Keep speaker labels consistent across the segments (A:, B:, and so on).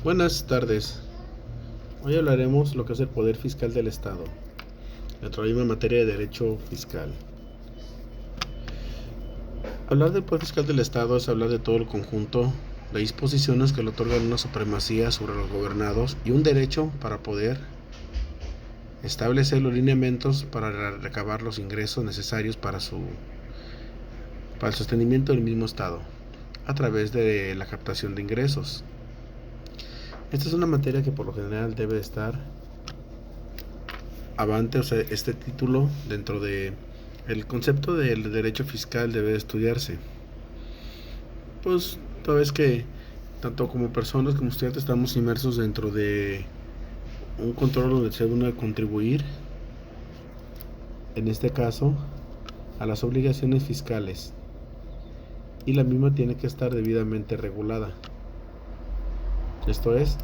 A: Buenas tardes. Hoy hablaremos lo que es el poder fiscal del Estado, dentro de la misma materia de derecho fiscal. Hablar del poder fiscal del Estado es hablar de todo el conjunto de disposiciones que le otorgan una supremacía sobre los gobernados y un derecho para poder establecer los lineamientos para recabar los ingresos necesarios para el sostenimiento del mismo Estado, a través de la captación de ingresos. Esta es una materia que por lo general debe estar avante, o sea, este título dentro de el concepto del derecho fiscal debe estudiarse. Pues toda vez que tanto como personas como estudiantes estamos inmersos dentro de un control donde se debe contribuir, en este caso, a las obligaciones fiscales, y la misma tiene que estar debidamente regulada. Esto es,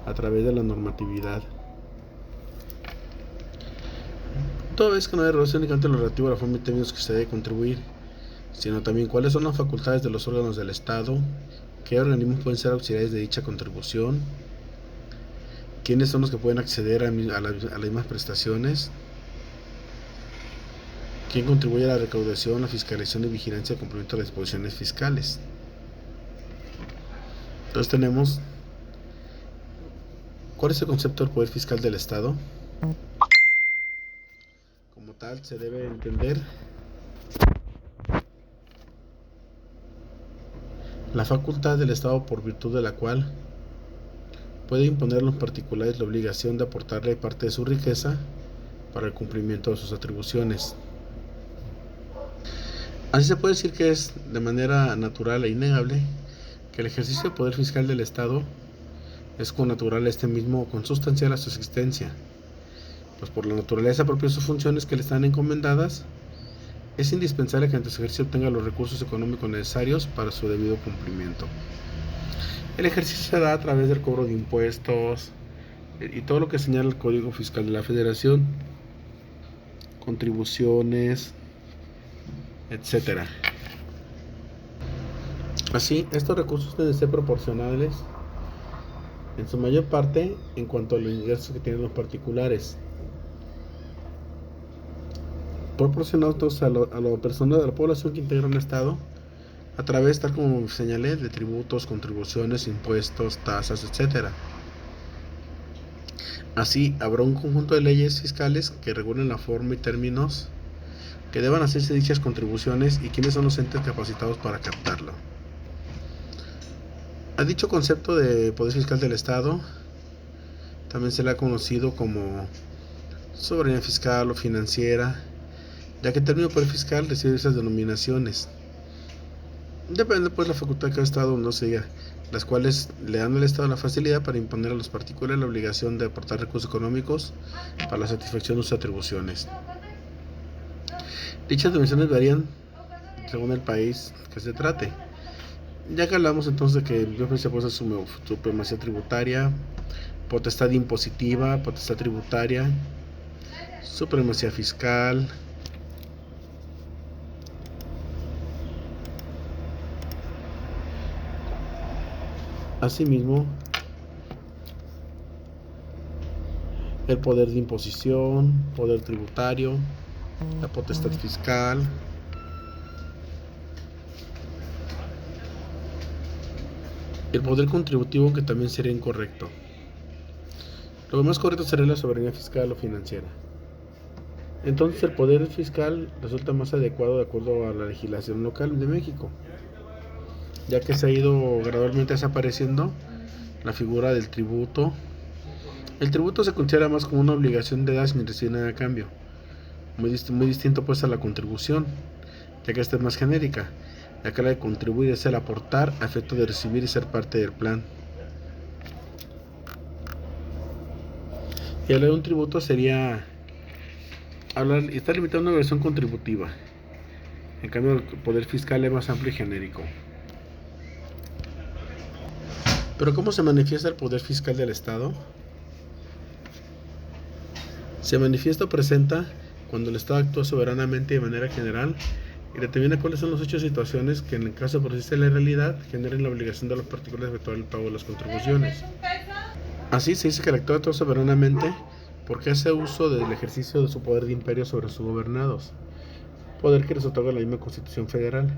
A: a través de la normatividad. Toda vez que no hay relación únicamente lo relativo a la forma y términos que se debe contribuir, sino también cuáles son las facultades de los órganos del Estado, qué organismos pueden ser auxiliares de dicha contribución, quiénes son los que pueden acceder a las mismas prestaciones, quién contribuye a la recaudación, la fiscalización y vigilancia del cumplimiento de las disposiciones fiscales. Entonces tenemos, ¿cuál es el concepto del poder fiscal del Estado? Como tal, se debe entender la facultad del Estado por virtud de la cual puede imponer a los particulares la obligación de aportarle parte de su riqueza para el cumplimiento de sus atribuciones. Así se puede decir que es de manera natural e innegable que el ejercicio del poder fiscal del Estado es connatural a este mismo, consustancial a su existencia, pues por la naturaleza propia de sus funciones que le están encomendadas, es indispensable que ante su ejercicio obtenga los recursos económicos necesarios para su debido cumplimiento. El ejercicio se da a través del cobro de impuestos y todo lo que señala el Código Fiscal de la Federación, contribuciones, etc. Así, estos recursos deben ser proporcionales en su mayor parte en cuanto a los ingresos que tienen los particulares, proporcionados a la persona de la población que integra un Estado a través, tal como señalé, de tributos, contribuciones, impuestos, tasas, etc. Así, habrá un conjunto de leyes fiscales que regulen la forma y términos que deban hacerse dichas contribuciones y quiénes son los entes capacitados para captarlo. A dicho concepto de poder fiscal del Estado también se le ha conocido como soberanía fiscal o financiera, ya que el término poder fiscal recibe esas denominaciones. Depende pues la facultad de cada Estado donde se diga, las cuales le dan al Estado la facilidad para imponer a los particulares la obligación de aportar recursos económicos para la satisfacción de sus atribuciones. Dichas dimensiones varían según el país que se trate. Ya que hablamos entonces de que se puede ser supremacía tributaria, potestad impositiva, potestad tributaria, supremacía fiscal, asimismo el poder de imposición, poder tributario, la potestad fiscal, el poder contributivo, que también sería incorrecto. Lo más correcto sería la soberanía fiscal o financiera. Entonces el poder fiscal resulta más adecuado de acuerdo a la legislación local de México, ya que se ha ido gradualmente desapareciendo la figura del tributo. El tributo se considera más como una obligación de dar sin recibir nada a cambio, muy distinto pues a la contribución, ya que esta es más genérica, ya que la de contribuir es el aportar a efecto de recibir y ser parte del plan. Y hablar de un tributo sería está limitado a una versión contributiva. En cambio, el poder fiscal es más amplio y genérico. Pero ¿cómo se manifiesta el poder fiscal del Estado? Se manifiesta o presenta cuando el Estado actúa soberanamente y de manera general y determina cuáles son los hechos y situaciones que, en el caso de persista la irrealidad, generen la obligación de los particulares de efectuar el pago de las contribuciones. Así se dice que el actor actúa soberanamente porque hace uso del ejercicio de su poder de imperio sobre sus gobernados, poder que les otorga la misma Constitución Federal,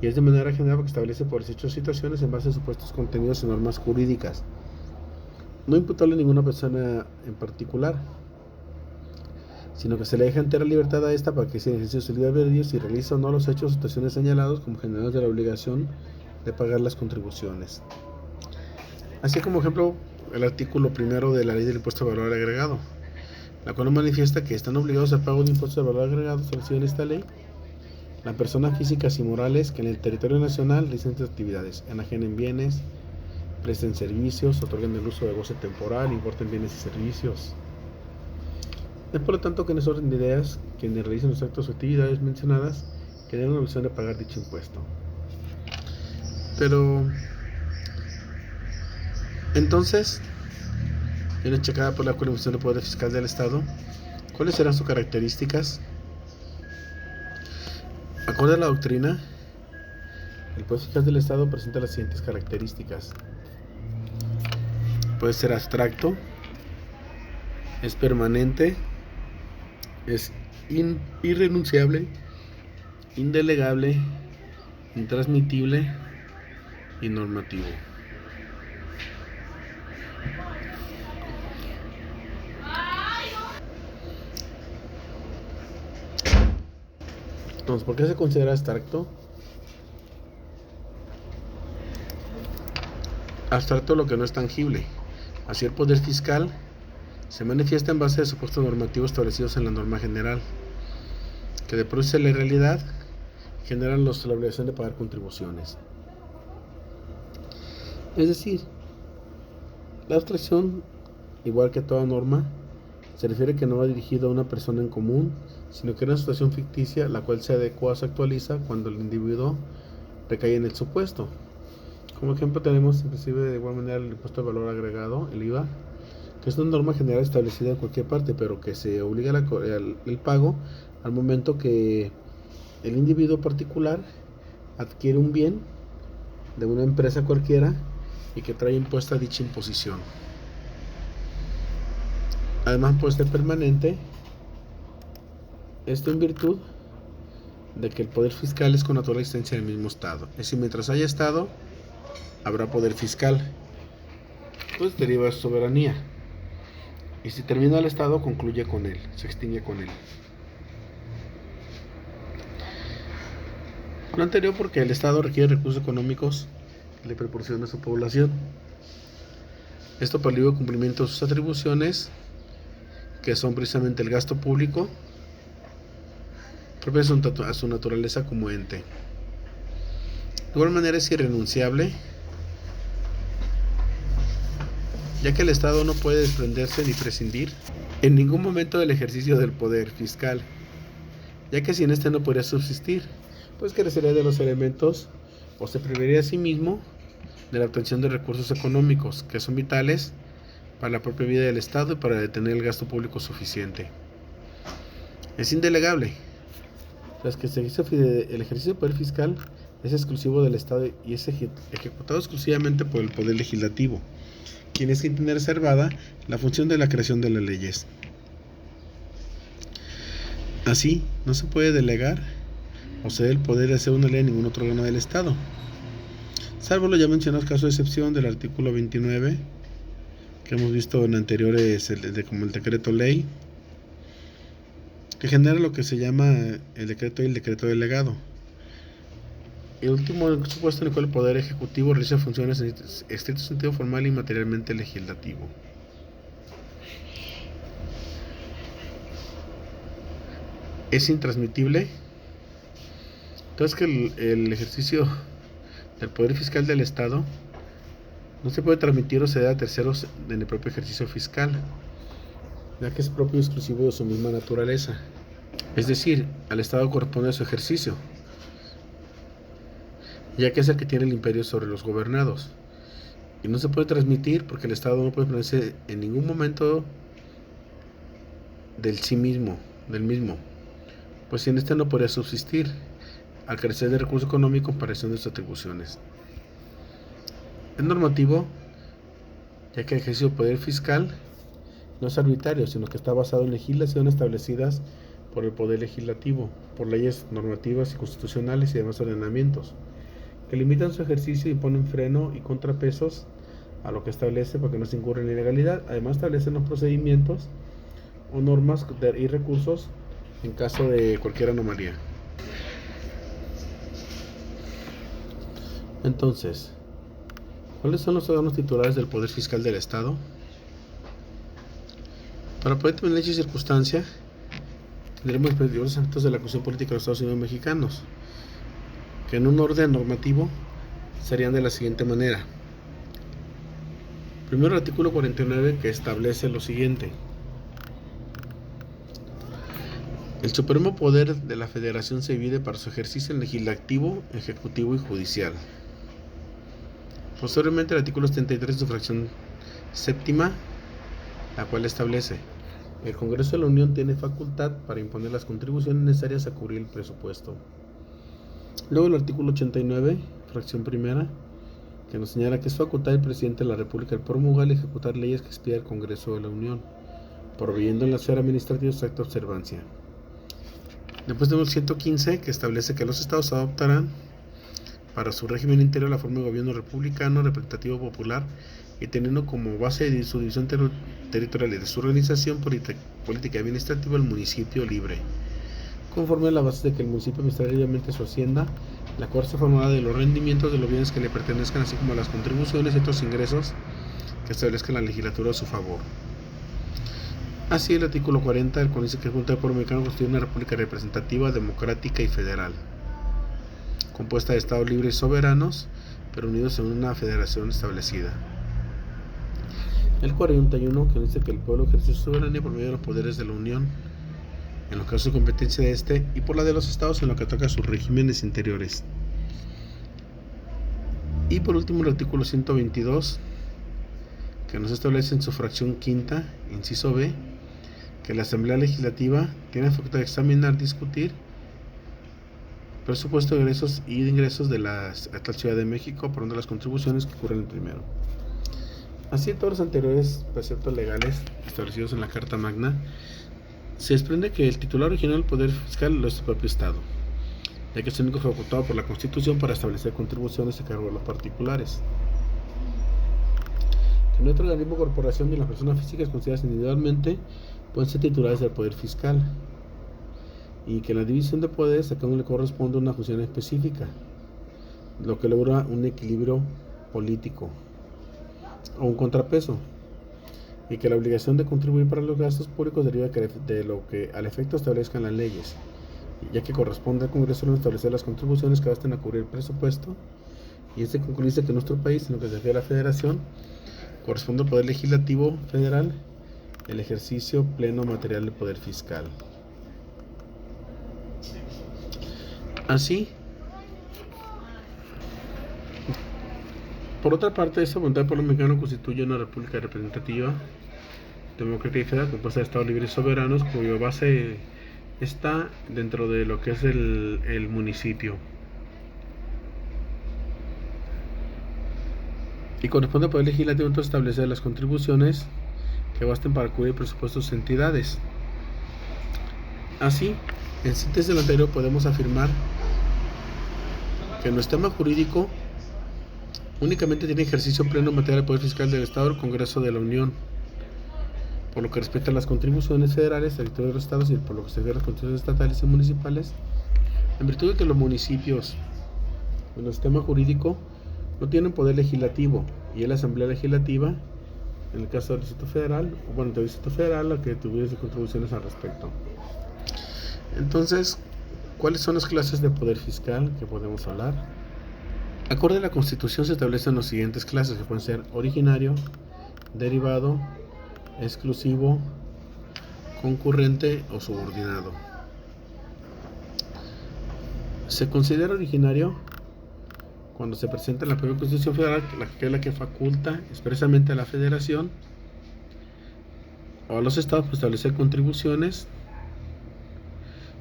A: y es de manera general porque establece por hechos situaciones en base a supuestos contenidos en normas jurídicas, no imputable a ninguna persona en particular, sino que se le deja entera libertad a esta para que se ejercicie su libre albedrío si realiza o no los hechos o situaciones señalados como generadores de la obligación de pagar las contribuciones. Así como ejemplo, el artículo 1 de la Ley del Impuesto al Valor Agregado, la cual manifiesta que están obligados al pago de impuestos al valor agregado establecido en esta ley las personas físicas y morales que en el territorio nacional realicen actividades, enajenen bienes, presten servicios, otorguen el uso de goce temporal, importen bienes y servicios. Es por lo tanto que en ese orden de ideas, quienes realicen los actos o actividades mencionadas, tienen la obligación de pagar dicho impuesto. Pero entonces, viene checada por la Comisión de Poder Fiscal del Estado, ¿cuáles serán sus características? Acorde a la doctrina, el Poder Fiscal del Estado presenta las siguientes características. Puede ser abstracto, es permanente, es irrenunciable, indelegable, intransmitible y normativo. Entonces, ¿por qué se considera abstracto? Abstracto lo que no es tangible. Así el poder fiscal se manifiesta en base a supuestos normativos establecidos en la norma general, que de producirse la realidad generan la obligación de pagar contribuciones. Es decir, la abstracción, igual que toda norma, se refiere que no va dirigido a una persona en común, sino que es una situación ficticia la cual se adecua o se actualiza cuando el individuo recae en el supuesto. Como ejemplo tenemos inclusive de igual manera el impuesto al valor agregado, el IVA, que es una norma general establecida en cualquier parte, pero que se obliga al pago al momento que el individuo particular adquiere un bien de una empresa cualquiera y que trae impuesta dicha imposición. Además puede ser permanente, esto en virtud de que el poder fiscal es con natural existencia del mismo Estado. Es decir, mientras haya Estado, habrá poder fiscal, pues deriva de soberanía. Y si termina el Estado, concluye con él, se extingue con él. Lo anterior porque el Estado requiere recursos económicos que le proporciona a su población. Esto para el libre cumplimiento de sus atribuciones, que son precisamente el gasto público, propio a su naturaleza como ente. De igual manera es irrenunciable, ya que el Estado no puede desprenderse ni prescindir en ningún momento del ejercicio del poder fiscal, ya que sin este no podría subsistir, pues carecería de los elementos o se privaría a sí mismo de la obtención de recursos económicos que son vitales para la propia vida del Estado y para detener el gasto público suficiente. Es indelegable, tras que el ejercicio del poder fiscal es exclusivo del Estado y es ejecutado exclusivamente por el poder legislativo, quien es quien tiene reservada la función de la creación de las leyes. Así, no se puede delegar o ceder el poder de hacer una ley a ningún otro órgano del Estado, salvo los ya mencionados casos de excepción del artículo 29, que hemos visto en anteriores, como el decreto ley, que genera lo que se llama el decreto y el decreto delegado. El último supuesto en el cual el Poder Ejecutivo realiza funciones en estricto sentido formal y materialmente legislativo. Es intransmitible. Entonces que el ejercicio del Poder Fiscal del Estado no se puede transmitir o ceder a terceros en el propio ejercicio fiscal, ya que es propio y exclusivo de su misma naturaleza. Es decir, al Estado corresponde su ejercicio, ya que es el que tiene el imperio sobre los gobernados. Y no se puede transmitir porque el Estado no puede ponerse en ningún momento del mismo, pues sin este no podría subsistir, al carecer de recurso económico en comparación de sus atribuciones. Es normativo, ya que el ejercicio del poder fiscal no es arbitrario, sino que está basado en legislaciones establecidas por el Poder Legislativo, por leyes normativas y constitucionales y demás ordenamientos, que limitan su ejercicio y ponen freno y contrapesos a lo que establece para que no se incurra en ilegalidad. Además, establecen los procedimientos o normas y recursos en caso de cualquier anomalía. Entonces, ¿cuáles son los órganos titulares del Poder Fiscal del Estado? Para poder determinar dicha circunstancia, tendremos diversos aspectos de la Constitución Política de los Estados Unidos Mexicanos, que en un orden normativo serían de la siguiente manera. Primero, el artículo 49, que establece lo siguiente: el supremo poder de la Federación se divide para su ejercicio en legislativo, ejecutivo y judicial. Posteriormente, el artículo 73 de su fracción séptima, la cual establece: el Congreso de la Unión tiene facultad para imponer las contribuciones necesarias a cubrir el presupuesto. Luego el artículo 89, fracción primera, que nos señala que es facultad del presidente de la República el promulgar y ejecutar leyes que expida el Congreso de la Unión, proveyendo en la esfera administrativa exacta observancia. Después tenemos el 115, que establece que los estados adoptarán para su régimen interior la forma de gobierno republicano, representativo, popular, y teniendo como base de su división territorial y de su organización política y administrativa el municipio libre, conforme a la base de que el municipio administrará libremente su hacienda, la cual se formará de los rendimientos de los bienes que le pertenezcan, así como las contribuciones y otros ingresos que establezca la legislatura a su favor. Así, el artículo 40, el cual dice que el Junta del Pueblo Mexicano constituye una república representativa, democrática y federal, compuesta de estados libres y soberanos, pero unidos en una federación establecida. El 41, que dice que el pueblo ejerce su soberanía por medio de los poderes de la Unión, en los casos de competencia de este, y por la de los estados en lo que toca a sus regímenes interiores. Y por último, el artículo 122, que nos establece en su fracción quinta, inciso B, que la Asamblea Legislativa tiene la facultad de examinar, discutir presupuesto de egresos y de ingresos de la Ciudad de México, por donde las contribuciones que ocurren primero. Así, todos los anteriores preceptos legales establecidos en la Carta Magna, se desprende que el titular original del poder fiscal lo es el propio Estado, ya que es el único facultado por la Constitución para establecer contribuciones a cargo de los particulares. Que no otro organismo, corporación ni las personas físicas consideradas individualmente pueden ser titulares del poder fiscal, y que la división de poderes a cada uno le corresponde una función específica, lo que logra un equilibrio político o un contrapeso, y que la obligación de contribuir para los gastos públicos deriva de lo que al efecto establezcan las leyes, ya que corresponde al Congreso establecer las contribuciones que basten a cubrir el presupuesto, y este concluye que en nuestro país, en lo que se refiere a la Federación, corresponde al Poder Legislativo Federal el ejercicio pleno material del poder fiscal. Así, por otra parte, esta voluntad del pueblo mexicano constituye una república representativa, democrática y federal, compuesta de estados libres y soberanos, cuya base está dentro de lo que es el municipio. Y corresponde al Poder Legislativo entonces establecer las contribuciones que basten para cubrir presupuestos de entidades. Así, en síntesis de lo anterior, podemos afirmar que en nuestro tema jurídico únicamente tiene ejercicio pleno en materia del poder fiscal del Estado el Congreso de la Unión, por lo que respecta a las contribuciones federales, territorios de los estados, y por lo que se refiere a las contribuciones estatales y municipales, en virtud de que los municipios en nuestro tema jurídico no tienen poder legislativo, y es la Asamblea Legislativa, en el caso del Distrito Federal, o bueno, del Distrito Federal, la que tuviese contribuciones al respecto. Entonces, ¿cuáles son las clases de poder fiscal que podemos hablar? Acorde a la Constitución se establecen las siguientes clases, que pueden ser originario, derivado, exclusivo, concurrente o subordinado. Se considera originario cuando se presenta en la propia Constitución Federal, que es la que faculta expresamente a la Federación o a los estados para establecer contribuciones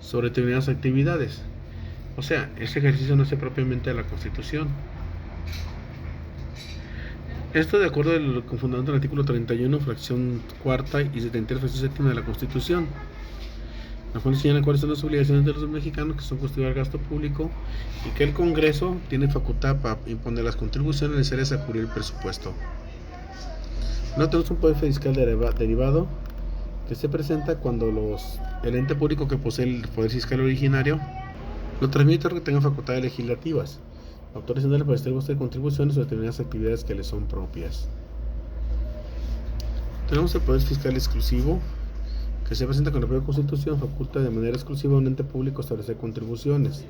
A: sobre determinadas actividades. O sea, ese ejercicio no es propiamente de la Constitución. Esto de acuerdo con fundamento del artículo 31, fracción cuarta y 73, fracción séptima de la Constitución, la cual señala cuáles son las obligaciones de los mexicanos, que son constituir el gasto público, y que el Congreso tiene facultad para imponer las contribuciones necesarias a cubrir el presupuesto. No tenemos un poder fiscal derivado que se presenta cuando el ente público que posee el poder fiscal originario lo transmite o que tenga facultades legislativas, autorizándole para establecer de contribuciones o determinadas actividades que le son propias. Tenemos el poder fiscal exclusivo, que se presenta con la propia Constitución, faculta de manera exclusiva a un ente público establecer contribuciones.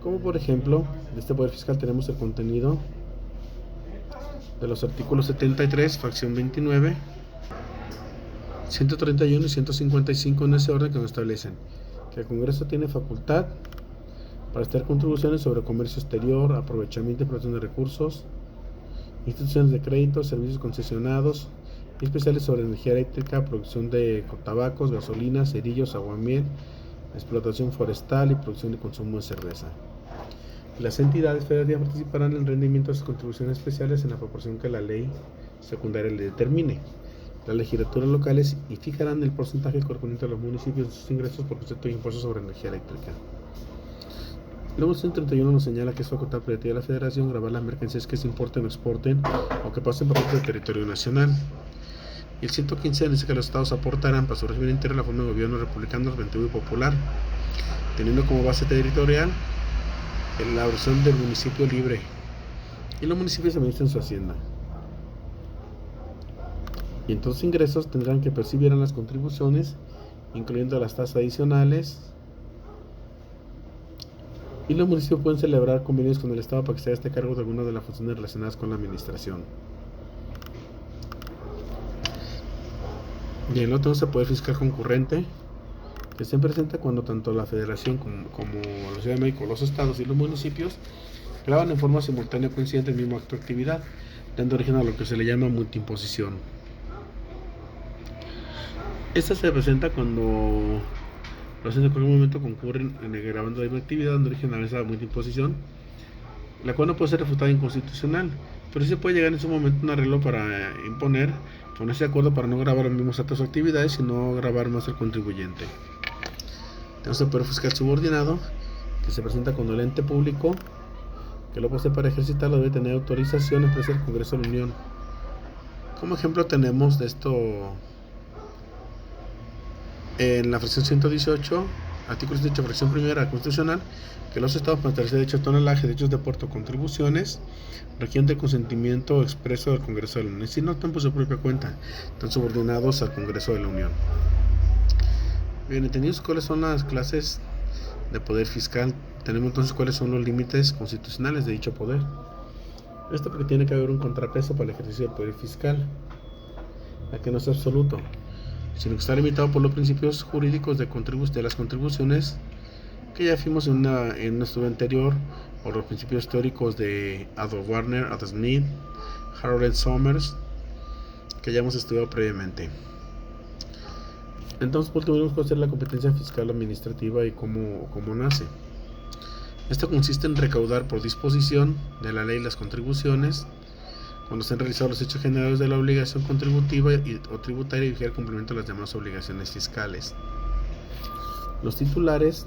A: Como por ejemplo, de este poder fiscal tenemos el contenido de los artículos 73, fracción 29, 131 y 155 en ese orden, que nos establecen que el Congreso tiene facultad para establecer contribuciones sobre comercio exterior, aprovechamiento y protección de recursos, instituciones de crédito, servicios concesionados, y especiales sobre energía eléctrica, producción de tabacos, gasolina, cerillos, aguamiel, explotación forestal y producción y consumo de cerveza. Las entidades federativas participarán en el rendimiento de sus contribuciones especiales en la proporción que la ley secundaria le determine. Las legislaturas locales y fijarán el porcentaje correspondiente a los municipios de sus ingresos por concepto de impuestos sobre energía eléctrica. Luego el 131 nos señala que es facultad prioritaria de la Federación gravar las mercancías que se importen o exporten o que pasen por el territorio nacional. Y el 115 dice que los estados aportarán para su régimen interno la forma de gobierno republicano, representativo y popular, teniendo como base territorial la versión del municipio libre, y los municipios administran su hacienda. Y en todos los ingresos tendrán que percibir las contribuciones, incluyendo las tasas adicionales, y los municipios pueden celebrar convenios con el Estado para que se haga este cargo de algunas de las funciones relacionadas con la administración. Bien, luego tenemos el poder fiscal concurrente, que se presenta cuando tanto la Federación como la Ciudad de México, los estados y los municipios graban en forma simultánea o coincidente el mismo acto de actividad, dando origen a lo que se le llama multiimposición. Esta se presenta cuando los entes en cualquier momento concurren en el grabando de la actividad, dando origen a esa multiimposición, la cual no puede ser refutada inconstitucional, pero sí se puede llegar en su momento a un arreglo para ponerse de acuerdo para no grabar los mismos actos o actividades, sino grabar más al contribuyente. Tenemos el poder fiscal subordinado, que se presenta cuando el ente público que lo posee para ejercitarlo debe tener autorización expresa del Congreso de la Unión. Como ejemplo tenemos de esto en la fracción 118, artículo 18, fracción primera constitucional, que los estados para establecer derechos de tonelaje, derechos de puerto, contribuciones, requieren de consentimiento expreso del Congreso de la Unión, y si no están por su propia cuenta, están subordinados al Congreso de la Unión. Bien, entendidos cuáles son las clases de poder fiscal, tenemos entonces cuáles son los límites constitucionales de dicho poder. Esto porque tiene que haber un contrapeso para el ejercicio del poder fiscal, a que no es absoluto, sino que está limitado por los principios jurídicos de las contribuciones, que ya vimos en un estudio anterior, por los principios teóricos de Adolf Warner, Adam Smith, Harold Summers, que ya hemos estudiado previamente. Entonces, por último, vamos a conocer la competencia fiscal administrativa y cómo nace. Esto consiste en recaudar por disposición de la ley las contribuciones cuando se han realizado los hechos generales de la obligación contributiva o tributaria y vigilar el cumplimiento de las demás obligaciones fiscales. Los titulares